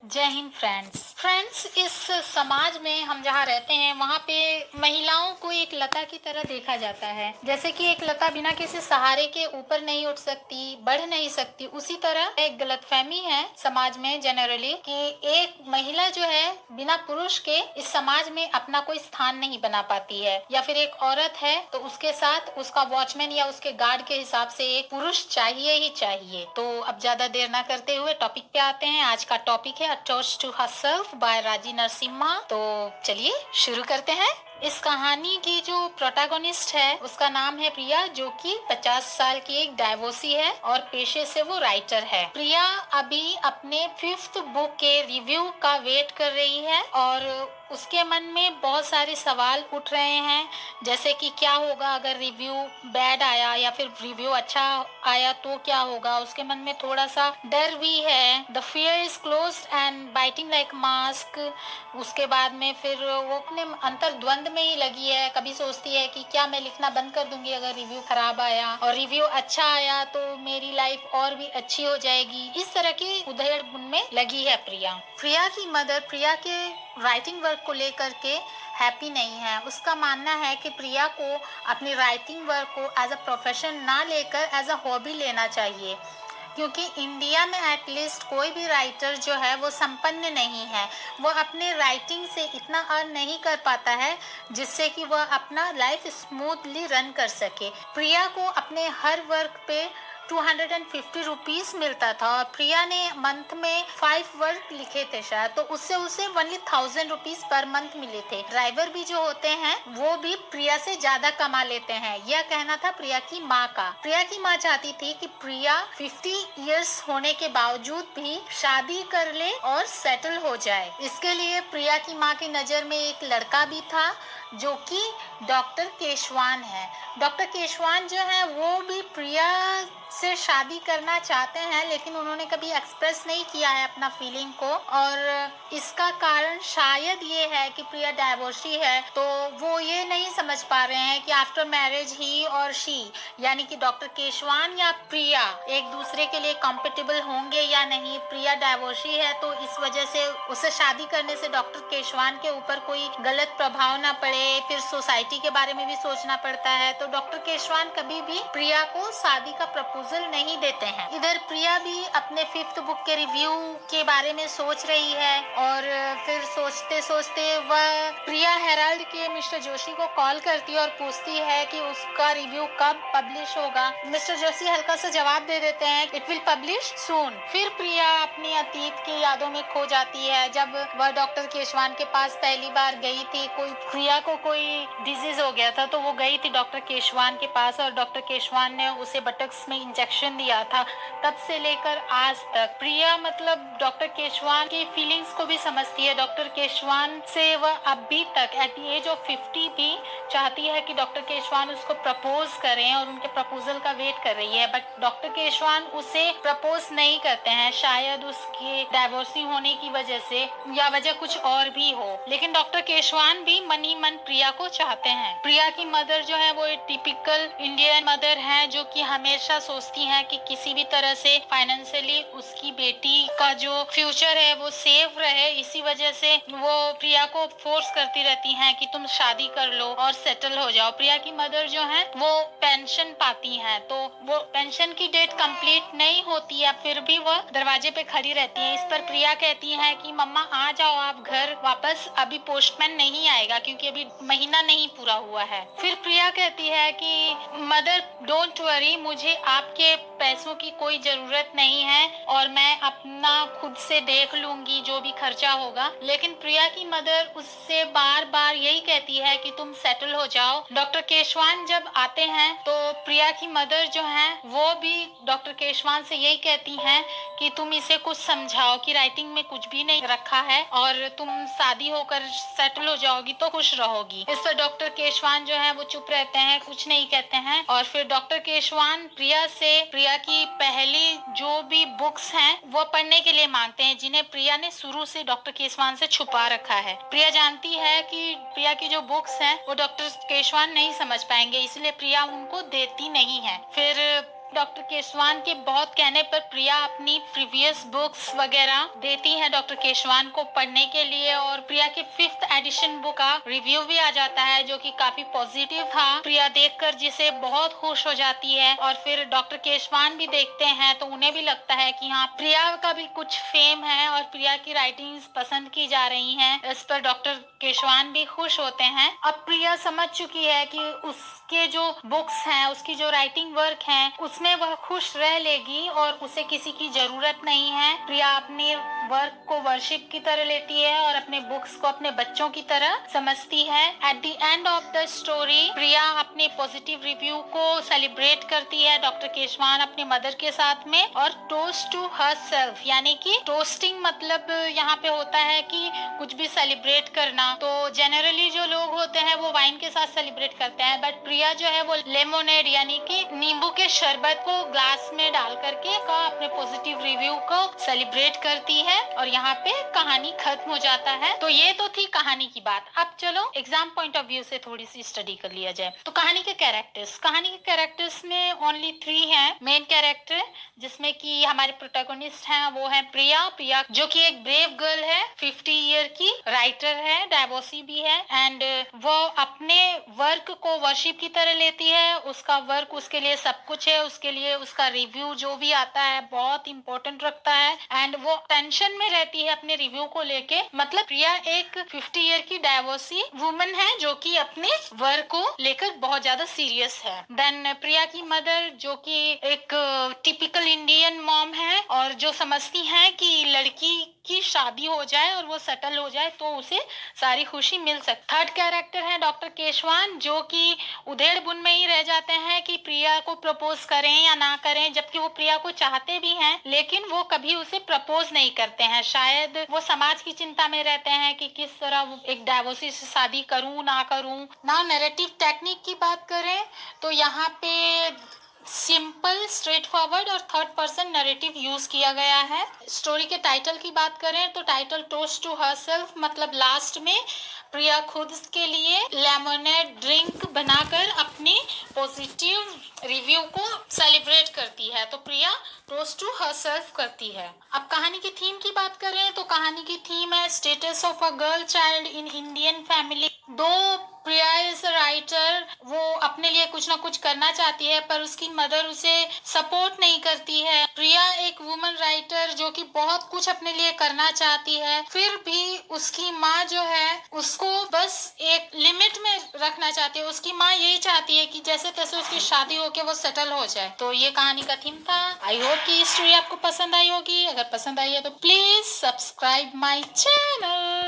जय हिंद फ्रेंड्स इस समाज में हम जहाँ रहते हैं वहाँ पे महिलाओं को एक लता की तरह देखा जाता है। जैसे कि एक लता बिना किसी सहारे के ऊपर नहीं उठ सकती, बढ़ नहीं सकती, उसी तरह एक गलतफहमी है समाज में जनरली कि एक महिला जो है बिना पुरुष के इस समाज में अपना कोई स्थान नहीं बना पाती है, या फिर एक औरत है तो उसके साथ उसका वॉचमैन या उसके गार्ड के हिसाब से एक पुरुष चाहिए ही चाहिए। तो अब ज्यादा देर ना करते हुए टॉपिक पे आते हैं। आज का टॉपिक है a torch to herself by Raji Narasimha. तो चलिए शुरू करते हैं। इस कहानी की जो प्रोटैगोनिस्ट है उसका नाम है प्रिया, जो कि 50 साल की एक डाइवोर्सी है और पेशे से वो राइटर है। प्रिया अभी अपने 5th बुक के रिव्यू का वेट कर रही है और उसके मन में बहुत सारे सवाल उठ रहे हैं, जैसे कि क्या होगा अगर रिव्यू बैड आया या फिर रिव्यू अच्छा आया तो क्या होगा। उसके मन में थोड़ा सा डर भी है। The fear is close and biting like mask. उसके बाद में फिर वो अपने अंतर द्वंद में ही लगी है। कभी सोचती है कि क्या मैं लिखना बंद कर दूंगी अगर रिव्यू खराब आया, और रिव्यू अच्छा आया तो मेरी लाइफ और भी अच्छी हो जाएगी। इस तरह की उधेड़-बुन में लगी है प्रिया। प्रिया की मदर प्रिया के राइटिंग वर्क को लेकर के हैप्पी नहीं है। उसका मानना है कि प्रिया को अपनी राइटिंग वर्क को एज अ प्रोफेशन ना लेकर एज अ हॉबी लेना चाहिए, क्योंकि इंडिया में एटलीस्ट कोई भी राइटर जो है वो संपन्न नहीं है। वो अपने राइटिंग से इतना अर्न नहीं कर पाता है जिससे कि वह अपना लाइफ स्मूथली रन कर सके। प्रिया को अपने हर वर्क पे 250 रुपीज मिलता था और प्रिया ने मंथ में 5 वर्क लिखे थे शायद, तो उससे उसे ओनली 1000 रुपीज पर मंथ मिले थे। ड्राइवर भी जो होते हैं वो भी प्रिया से ज्यादा कमा लेते हैं, यह कहना था प्रिया की माँ का। प्रिया की माँ चाहती थी कि प्रिया 50 इयर्स होने के बावजूद भी शादी कर ले और सेटल हो जाए। इसके लिए प्रिया की माँ की नजर में एक लड़का भी था जो कि डॉक्टर केशवान है। डॉक्टर केशवान जो है वो भी प्रिया से शादी करना चाहते हैं, लेकिन उन्होंने कभी एक्सप्रेस नहीं किया है अपना फीलिंग को, और इसका कारण शायद ये है कि प्रिया डाइवोर्सी है, तो वो ये नहीं समझ पा रहे हैं कि आफ्टर मैरिज ही और शी, यानी कि डॉक्टर केशवान या प्रिया एक दूसरे के लिए कंपेटेबल होंगे या नहीं। प्रिया डाइवोर्सी है तो इस वजह से उसे शादी करने से डॉक्टर केशवान के ऊपर कोई गलत प्रभाव ना पड़े, फिर सोसाइटी के बारे में भी सोचना पड़ता है। तो डॉक्टर केशवान कभी भी प्रिया को शादी का प्रपोजल नहीं देते हैं। इधर प्रिया भी अपने 5th बुक के रिव्यू के बारे में सोच रही है, और फिर सोचते सोचते वह प्रिया हेराल्ड के मिस्टर जोशी को कॉल करती है और पूछती है कि उसका रिव्यू कब पब्लिश होगा। मिस्टर जोशी हल्का सा जवाब दे देते हैं, इट विल पब्लिश सून। फिर प्रिया अपनी अतीत की यादों में खो जाती है। जब वह डॉक्टर केशवान के पास पहली बार गई थी, प्रिया को कोई डिजीज हो गया था, तो वो गई थी डॉक्टर केशवान के पास और डॉक्टर केशवान ने उसे बटक्स में इंजेक्शन दिया था। तब से लेकर आज तक प्रिया मतलब डॉक्टर केशवान की फीलिंग्स को भी समझती है। डॉक्टर केशवान से वह अभी तक एट द एज ऑफ 50 भी चाहती है कि डॉक्टर केशवान उसको प्रपोज करें और उनके प्रपोजल का वेट कर रही है, बट डॉक्टर केशवान उसे प्रपोज नहीं करते हैं, शायद उसके डाइवोर्सिंग होने की वजह से या वजह कुछ और भी हो। लेकिन डॉक्टर केशवान भी मन ही मन प्रिया को चाहते हैं। प्रिया की मदर जो है वो एक टिपिकल इंडियन मदर है, जो कि हमेशा सोचती हैं कि किसी भी तरह से फाइनेंशियली उसकी बेटी का जो फ्यूचर है वो सेफ रहे। इसी वजह से वो प्रिया को फोर्स करती रहती हैं कि तुम शादी कर लो और सेटल हो जाओ। प्रिया की मदर जो है वो पेंशन पाती हैं, तो वो पेंशन की डेट कंप्लीट नहीं होती है, फिर भी वह दरवाजे पे खड़ी रहती है। इस पर प्रिया कहती है कि मम्मा आ जाओ आप घर वापस, अभी पोस्टमैन नहीं आएगा क्योंकि अभी महीना नहीं पूरा हुआ है। फिर प्रिया कहती है कि मदर डोंट वरी, मुझे आपके पैसों की कोई जरूरत नहीं है और मैं अपना खुद से देख लूंगी जो भी खर्चा होगा। लेकिन प्रिया की मदर उससे बार बार यही कहती है कि तुम सेटल हो जाओ। डॉक्टर केशवान जब आते हैं तो प्रिया की मदर जो है वो भी डॉक्टर केशवान से यही कहती हैं कि तुम इसे कुछ समझाओ कि राइटिंग में कुछ भी नहीं रखा है और तुम शादी होकर सेटल हो जाओगी तो खुश रहोगी। इस पर डॉक्टर केशवान जो है वो चुप रहते हैं, कुछ नहीं कहते हैं। और फिर डॉक्टर केशवान प्रिया से प्रिया की पहली जो भी बुक्स हैं वो पढ़ने के लिए मांगते हैं, जिन्हें प्रिया ने शुरू से डॉक्टर केशवान से छुपा रखा है। प्रिया जानती है कि प्रिया की जो बुक्स हैं वो डॉक्टर केशवान नहीं समझ पाएंगे, इसलिए प्रिया उनको देती नहीं है। फिर डॉक्टर केशवान के बहुत कहने पर प्रिया अपनी प्रीवियस बुक्स वगैरह देती हैं डॉक्टर केशवान को पढ़ने के लिए, और प्रिया के 5th एडिशन बुक का रिव्यू भी आ जाता है जो कि काफी पॉजिटिव था। प्रिया देखकर जिसे बहुत खुश हो जाती है, और फिर डॉक्टर केशवान भी देखते हैं तो उन्हें भी लगता है कि हाँ, प्रिया का भी कुछ फेम है और प्रिया की राइटिंग्स पसंद की जा रही हैं। इस पर डॉक्टर केशवान भी खुश होते हैं। अब प्रिया समझ चुकी है कि उसके जो बुक्स हैं, उसकी जो राइटिंग वर्क है, उसमें वह खुश रह लेगी और उसे किसी की जरूरत नहीं है। प्रिया अपने वर्क को वर्शिप की तरह लेती है और अपने बुक्स को अपने बच्चों की तरह समझती है। At the end of the story Priya अपने पॉजिटिव रिव्यू को सेलिब्रेट करती है डॉक्टर केशवान अपने मदर के साथ में, और टोस्ट टू हर सेल्फ, यानी कि टोस्टिंग मतलब यहाँ पे होता है कि कुछ भी सेलिब्रेट करना। तो जनरली जो लोग होते हैं वो वाइन के साथ सेलिब्रेट करते हैं, बट प्रिया जो है वो लेमोनेड यानी कि नींबू के शरबत को ग्लास में डाल करके अपने पॉजिटिव रिव्यू को सेलिब्रेट करती है, और यहाँ पे कहानी खत्म हो जाता है। तो ये तो थी कहानी की बात। अब चलो एग्जाम पॉइंट ऑफ व्यू से थोड़ी सी स्टडी कर लिया जाए। तो कहानी के कैरेक्टर्स में ओनली 3 हैं मेन कैरेक्टर, जिसमें कि हमारे प्रोटैगनिस्ट हैं वो है प्रिया जो कि एक ब्रेव गर्ल है, 50 ईयर की, राइटर है, डाइवोर्सी भी है, एंड वो अपने वर्क को वर्शिप की तरह लेती है। उसका वर्क उसके लिए सब कुछ है, उसके लिए उसका रिव्यू जो भी आता है बहुत इंपॉर्टेंट रखता है, एंड वो टेंशन में रहती है अपने रिव्यू को लेके। मतलब प्रिया एक 50 ईयर की डाइवोर्सी वुमन है जो कि अपने वर्क को लेकर बहुत ज्यादा सीरियस है। देन प्रिया की मदर जो कि एक टिपिकल इंडियन मॉम है, और जो समझती हैं कि लड़की की शादी हो जाए और वो सेटल हो जाए तो उसे सारी खुशी मिल सकती। थर्ड कैरेक्टर है डॉक्टर केशवान जो कि उधेड़ बुन में ही रह जाते हैं कि प्रिया को प्रपोज करें या ना करें, जबकि वो प्रिया को चाहते भी हैं लेकिन वो कभी उसे प्रपोज नहीं करते हैं। शायद वो समाज की चिंता में रहते हैं कि किस तरह एक डाइवोर्सी से शादी करूं ना करूं। ना नैरेटिव टेक्निक की बात करें तो यहाँ पे सिंपल, स्ट्रेट फॉरवर्ड और थर्ड पर्सन नैरेटिव यूज किया गया है। स्टोरी के टाइटल की बात करें तो टाइटल टोस्ट टू हरसेल्फ, मतलब लास्ट में प्रिया खुद के लिए लेमोनेड ड्रिंक बनाकर अपनी पॉजिटिव रिव्यू को सेलिब्रेट करती है। तो प्रिया टोस्ट टू हरसेल्फ करती है। अब कहानी की थीम की बात करें तो कहानी की थीम है status of a girl child in Indian family. दो प्रिया इज राइटर, वो अपने लिए कुछ ना कुछ करना चाहती है पर उसकी मदर उसे सपोर्ट नहीं करती है। प्रिया एक वुमन राइटर जो कि बहुत कुछ अपने लिए करना चाहती है, फिर भी उसकी माँ जो है उसको बस एक लिमिट में रखना चाहती है। उसकी माँ यही चाहती है कि जैसे तैसे उसकी शादी होके वो सेटल हो जाए। तो ये कहानी का थीम था। आई होप कि स्टोरी आपको पसंद आई होगी। अगर पसंद आई है तो प्लीज सब्सक्राइब माई चैनल।